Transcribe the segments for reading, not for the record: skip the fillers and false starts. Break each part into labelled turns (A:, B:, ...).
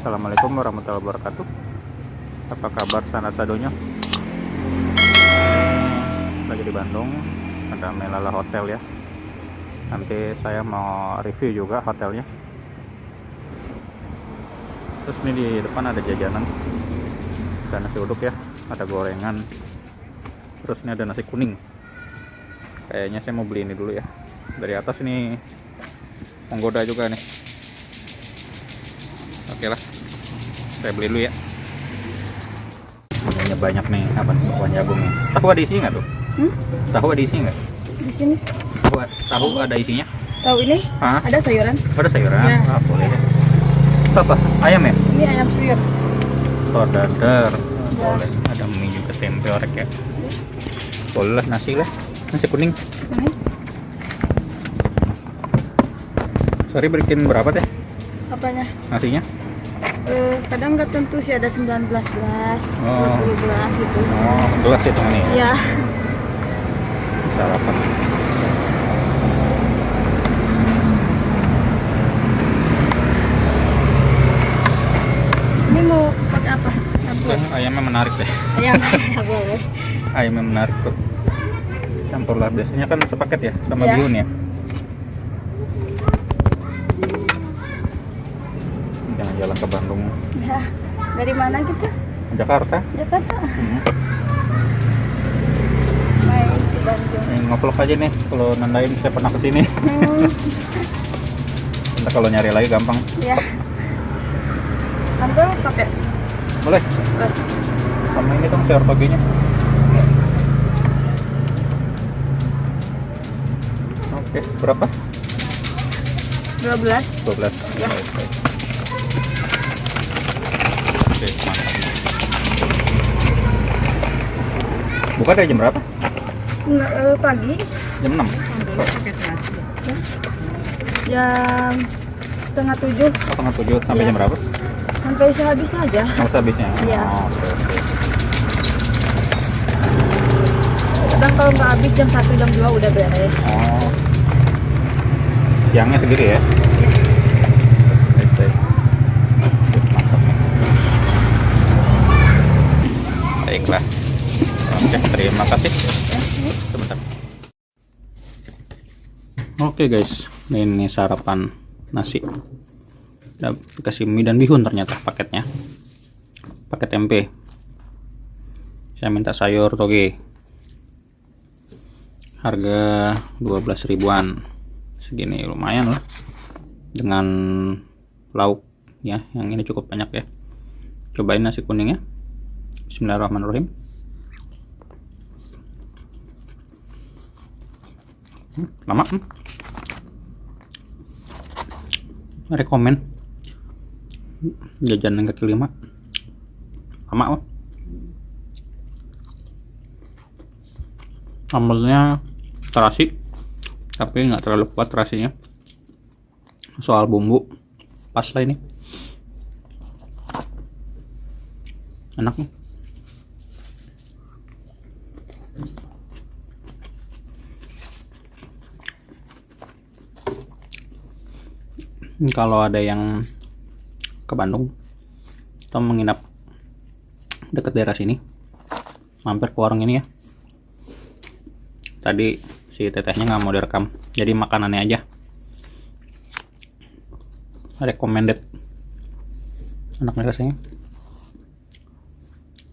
A: Assalamualaikum warahmatullahi wabarakatuh. Apa kabar sanak sadonya? Lagi di Bandung, ada Melala Hotel ya. Nanti saya mau review juga hotelnya. Terus ini di depan ada jajanan, ada nasi uduk ya, ada gorengan. Terus ini ada nasi kuning. Kayaknya saya mau beli ini dulu ya. Dari atas ini menggoda juga nih. Oke lah, saya beli dulu ya. Ini banyak nih, apa buah jagung nih. Tahu ada isinya nggak tuh? Tahu ada isinya nggak?
B: Di sini.
A: Tahu ada isinya?
B: Tahu ini?
A: Hah?
B: Ada sayuran.
A: Ada sayuran?
B: Ya.
A: Ah, boleh ya. Itu apa? Ayam ya?
B: Ini ayam suwir.
A: Oh, dadar. Boleh. Ada mie juga, tempe orek ya. Boleh lah, nasi lah. Nasi kuning. Sorry, bikin berapa teh?
B: Apanya?
A: Nasinya?
B: Kadang nggak tentu sih, ada 19 gelas,
A: Oh.
B: 20 gelas gitu.
A: Oh, gelas itu nih.
B: Ya.
A: Sarapan.
B: Ini mau pakai apa?
A: Ayamnya menarik deh.
B: Ayam. Boleh.
A: Ayamnya menarik tuh. Campur lah, biasanya kan sepaket ya sama
B: Ya.
A: bihun ya. Jangan jalan ke Bandung,
B: Ya. Dari mana gitu?
A: Jakarta.
B: Jakarta.
A: Hmm.
B: Main ke Bandung.
A: Ngevlog aja nih kalau nandain saya pernah kesini.
B: Hmm.
A: Ntar kalau nyari lagi gampang.
B: Ya. Sambal pakai.
A: Boleh. Sama ini dong sayur togenya. Oke, berapa?
B: 12.
A: 12.
B: Ya.
A: Oke, mantap. Buka dari jam berapa?
B: Pagi.
A: Jam 6.
B: Jam setengah 7
A: Setengah 7 sampai
B: Ya.
A: jam berapa?
B: sampai sehabisnya aja.
A: Mau habisnya?
B: Iya.
A: Oh, oke.
B: Kadang kalau nggak habis jam 1 jam 2 udah beres.
A: Oh. Siangnya segini ya? Baik, baik. Mantap nih. Baiklah. Oke, terima kasih. Sebentar. Oke guys, ini sarapan nasi. Udah dikasih mie dan bihun ternyata paketnya. Paket tempe. Saya minta sayur toge. Harga 12 ribuan. Segini lumayan lah. Dengan lauk ya, yang ini cukup banyak ya. Cobain nasi kuningnya. Bismillahirrahmanirrahim. Lama. Rekomen. Jajanan kaki 5. Lama loh. Sambalnya terasi, tapi nggak terlalu kuat terasinya. Soal bumbu pas lah ini. Enak nih. Kalau ada yang ke Bandung atau menginap dekat daerah sini, mampir ke warung ini ya. Tadi si tetehnya nggak mau direkam, jadi makanannya aja. Recommended. Enak nih rasanya.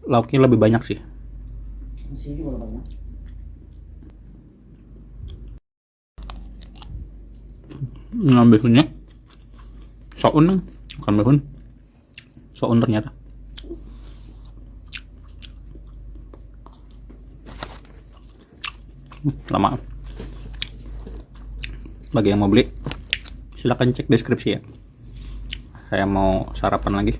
A: Lauknya lebih banyak sih. Nah, bihunnya soun, bukan bihun. Soun ternyata. Lama. Bagi yang mau beli, silahkan cek deskripsi ya. Saya mau sarapan lagi.